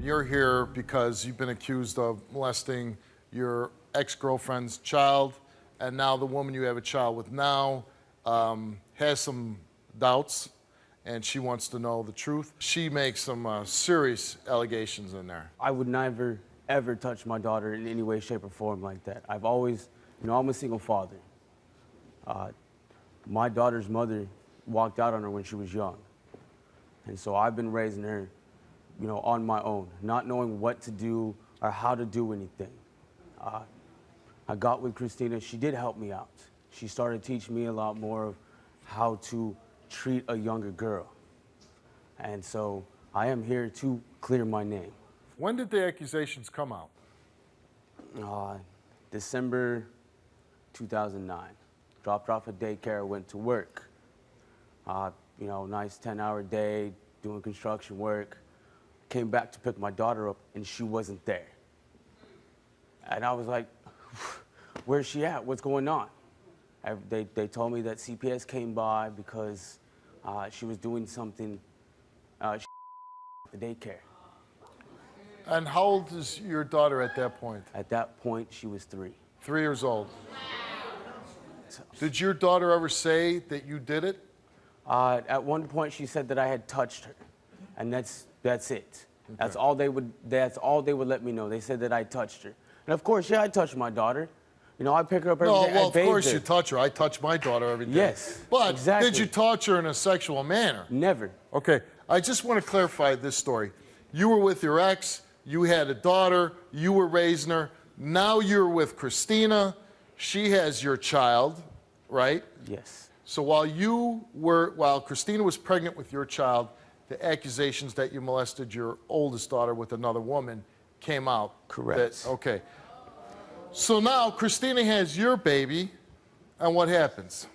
You're here because you've been accused of molesting your ex-girlfriend's child, and now the woman you have a child with now has some doubts, and she wants to know the truth. She makes some serious allegations in there. I would never, ever touch my daughter in any way, shape, or form like that. I've always, I'm a single father. My daughter's mother walked out on her when she was young. And so I've been raising her, on my own, not knowing what to do or how to do anything. I got with Christina. She did help me out. She started teaching me a lot more of how to treat a younger girl. And so I am here to clear my name. When did the accusations come out? December 2009. Dropped off at daycare, went to work. Nice 10-hour day, doing construction work. Came back to pick my daughter up, and she wasn't there. And I was like, where's she at? What's going on? They told me that CPS came by because she was doing something at the daycare. And how old is your daughter at that point? At that point, she was 3. 3 years old. Did your daughter ever say that you did it? At one point, she said that I had touched her, and that's it. Okay. That's all they would let me know. They said that I touched her, and of course, yeah, I touched my daughter. I pick her up every day. No, well, of course you touch her. I touch my daughter every day. Yes, but exactly. Did you touch her in a sexual manner? Never. Okay, I just want to clarify this story. You were with your ex. You had a daughter. You were raising her. Now you're with Christina. She has your child, right? Yes. So while Christina was pregnant with your child, the accusations that you molested your oldest daughter with another woman came out. Correct. Okay. So now Christina has your baby, and what happens?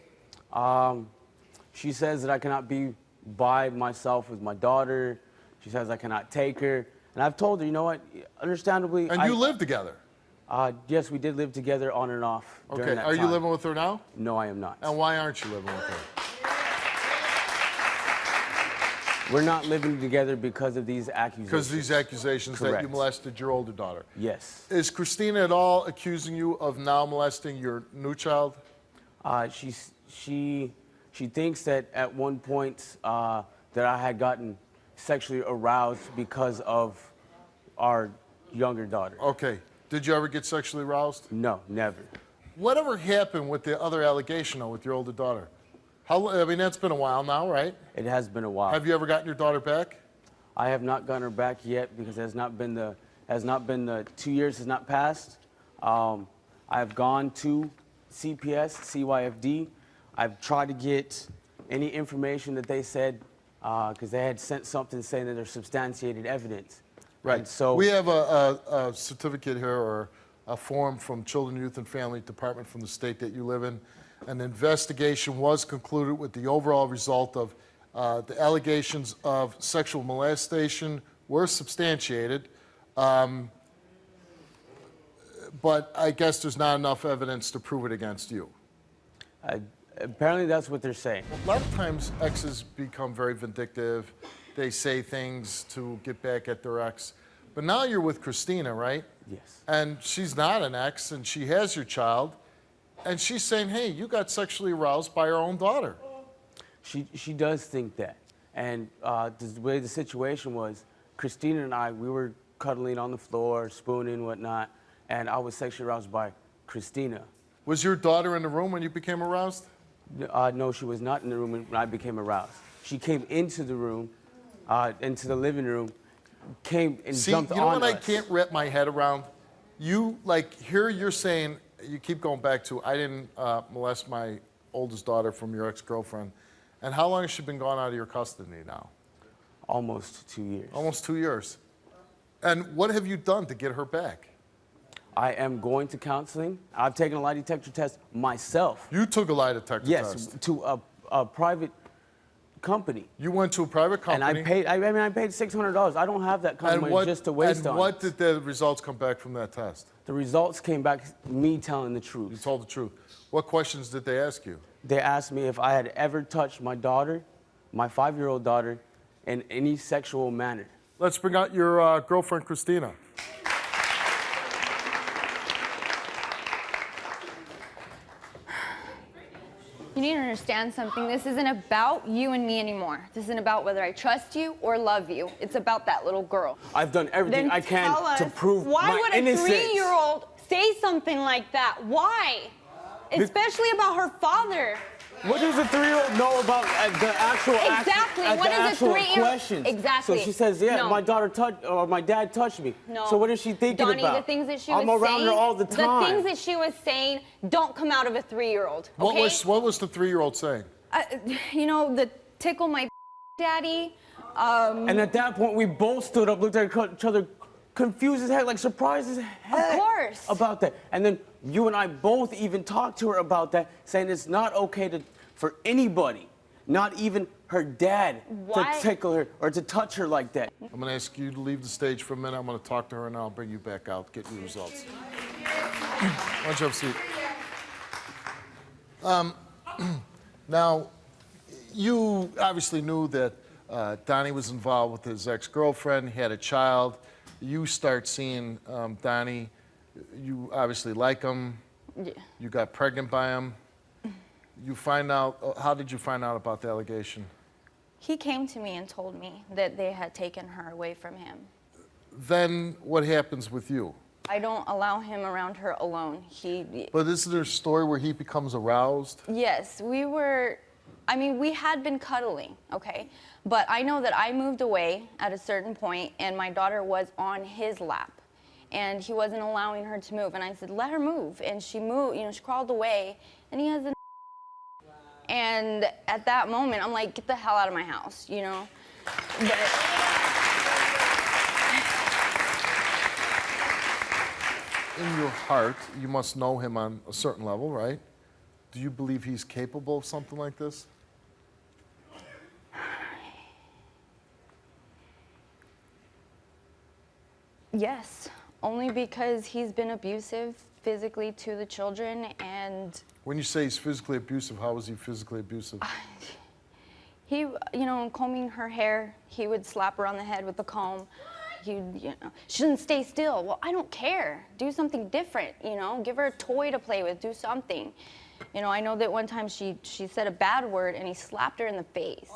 She says that I cannot be by myself with my daughter. She says I cannot take her. And I've told her, you know what, understandably... And you live together? Yes, we did live together on and off during that time. Are you living with her now? No, I am not. And why aren't you living with her? We're not living together because of these accusations. Because of these accusations Correct. That you molested your older daughter? Yes. Is Christina at all accusing you of now molesting your new child? She thinks that at one point that I had gotten sexually aroused because of our younger daughter. Okay. Did you ever get sexually aroused? No, never. Whatever happened with the other allegation, though, with your older daughter? That's been a while now, right? It has been a while. Have you ever gotten your daughter back? I have not gotten her back yet because it has not been the 2 years has not passed. I've gone to CPS, CYFD. I've tried to get any information that they said because they had sent something saying that there's substantiated evidence. Right. And so we have a certificate here or a form from Children, Youth, and Family Department from the state that you live in. An investigation was concluded with the overall result of the allegations of sexual molestation were substantiated, but I guess there's not enough evidence to prove it against you. Apparently that's what they're saying. A lot of times exes become very vindictive. They say things to get back at their ex. But now you're with Christina, right? Yes. And she's not an ex, and she has your child. And she's saying, hey, you got sexually aroused by her own daughter. She does think that. And the way the situation was, Christina and I, we were cuddling on the floor, spooning, whatnot, and I was sexually aroused by Christina. Was your daughter in the room when you became aroused? No, she was not in the room when I became aroused. She came into the room, into the living room, came and jumped on us. See, you know what I can't wrap my head around? Here you're saying, you keep going back to, I didn't molest my oldest daughter from your ex-girlfriend. And how long has she been gone out of your custody now? Almost 2 years. Almost 2 years. And what have you done to get her back? I am going to counseling. I've taken a lie detector test myself. You took a lie detector test? Yes, to a private company. You went to a private company? And I paid $600. I don't have that kind of money just to waste on it. And what did the results come back from that test? The results came back me telling the truth. You told the truth. What questions did they ask you? They asked me if I had ever touched my daughter, my 5-year-old daughter, in any sexual manner. Let's bring out your girlfriend, Christina. You need to understand something. This isn't about you and me anymore. This isn't about whether I trust you or love you. It's about that little girl. I've done everything Then I can tell us, to prove why my would a innocence. 3-year-old say something like that? Why? Especially about her father. What does a 3-year-old know about the actual Exactly. What What the does a actual 3-year-old questions? Exactly. So she says, yeah, No. my daughter touched, or my dad touched me. No. So what is she thinking Donnie, about? the things that she was I'm around saying, her all the time. The things that she was saying don't come out of a 3-year-old. Okay? What was the 3-year-old saying? You know, the tickle my daddy. And at that point, we both stood up, looked at each other, confused as heck, like surprised as heck. Of course. About that. And then you and I both even talked to her about that, saying it's not okay for anybody, not even her dad, Why? to tickle her or to touch her like that. I'm going to ask you to leave the stage for a minute. I'm going to talk to her, and I'll bring you back out, get your results. Why don't you have a seat? Now, you obviously knew that Donnie was involved with his ex-girlfriend, he had a child. You start seeing Donnie. You obviously like him. Yeah. You got pregnant by him. You find out, how did you find out about the allegation? He came to me and told me that they had taken her away from him. Then what happens with you? I don't allow him around her alone. But isn't there a story where he becomes aroused? Yes, we had been cuddling, okay? But I know that I moved away at a certain point and my daughter was on his lap and he wasn't allowing her to move. And I said, let her move. And she moved, she crawled away and he has a and at that moment, I'm like, get the hell out of my house, But in your heart, you must know him on a certain level, right? Do you believe he's capable of something like this? yes, only because he's been abusive physically to the children and When you say he's physically abusive, how is he physically abusive? he, combing her hair, he would slap her on the head with the comb. She shouldn't stay still. Well, I don't care. Do something different, Give her a toy to play with. Do something. I know that one time she said a bad word and he slapped her in the face.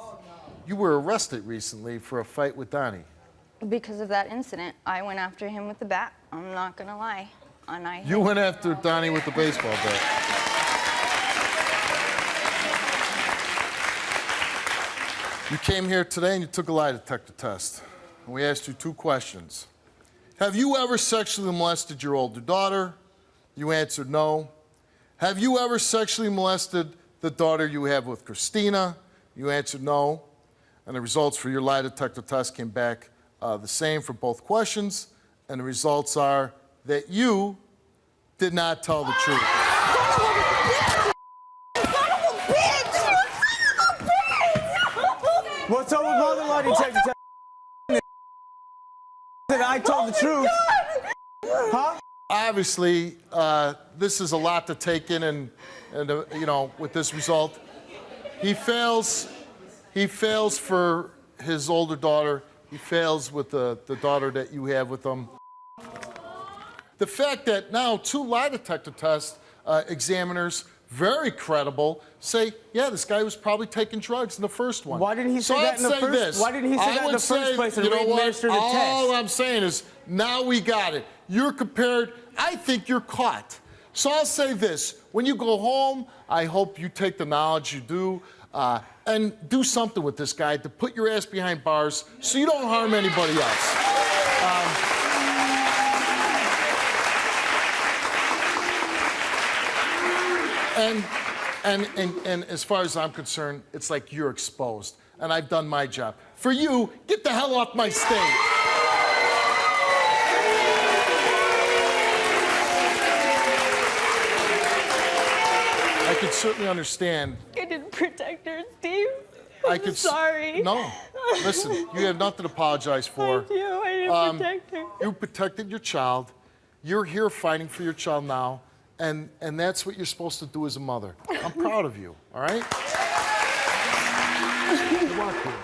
You were arrested recently for a fight with Donnie. Because of that incident, I went after him with the bat. I'm not gonna lie. And You went after Donnie with the baseball bat. You came here today and you took a lie detector test. And we asked you 2 questions. Have you ever sexually molested your older daughter? You answered no. Have you ever sexually molested the daughter you have with Christina? You answered no. And the results for your lie detector test came back the same for both questions. And the results are that you did not tell the truth. What's up with my other lie detector test? That I told the truth. Huh? Obviously, this is a lot to take in, and with this result, he fails for his older daughter. He fails with the daughter that you have with him. The fact that now 2 lie detector test examiners, very credible, say, yeah, this guy was probably taking drugs in the first one. Why didn't he say that in the first? This. Why didn't he say that in the first place and re-administer the test? All I'm saying is, now we got it. You're compared. I think you're caught. So I'll say this: when you go home, I hope you take the knowledge you do and do something with this guy to put your ass behind bars so you don't harm anybody else. And as far as I'm concerned, it's like you're exposed. And I've done my job. For you, get the hell off my stage. I could certainly understand. I didn't protect her, Steve. I'm sorry. No, listen, you have nothing to apologize for. I didn't protect her. You protected your child. You're here fighting for your child now, and that's what you're supposed to do as a mother. I'm proud of you, all right? Good luck here.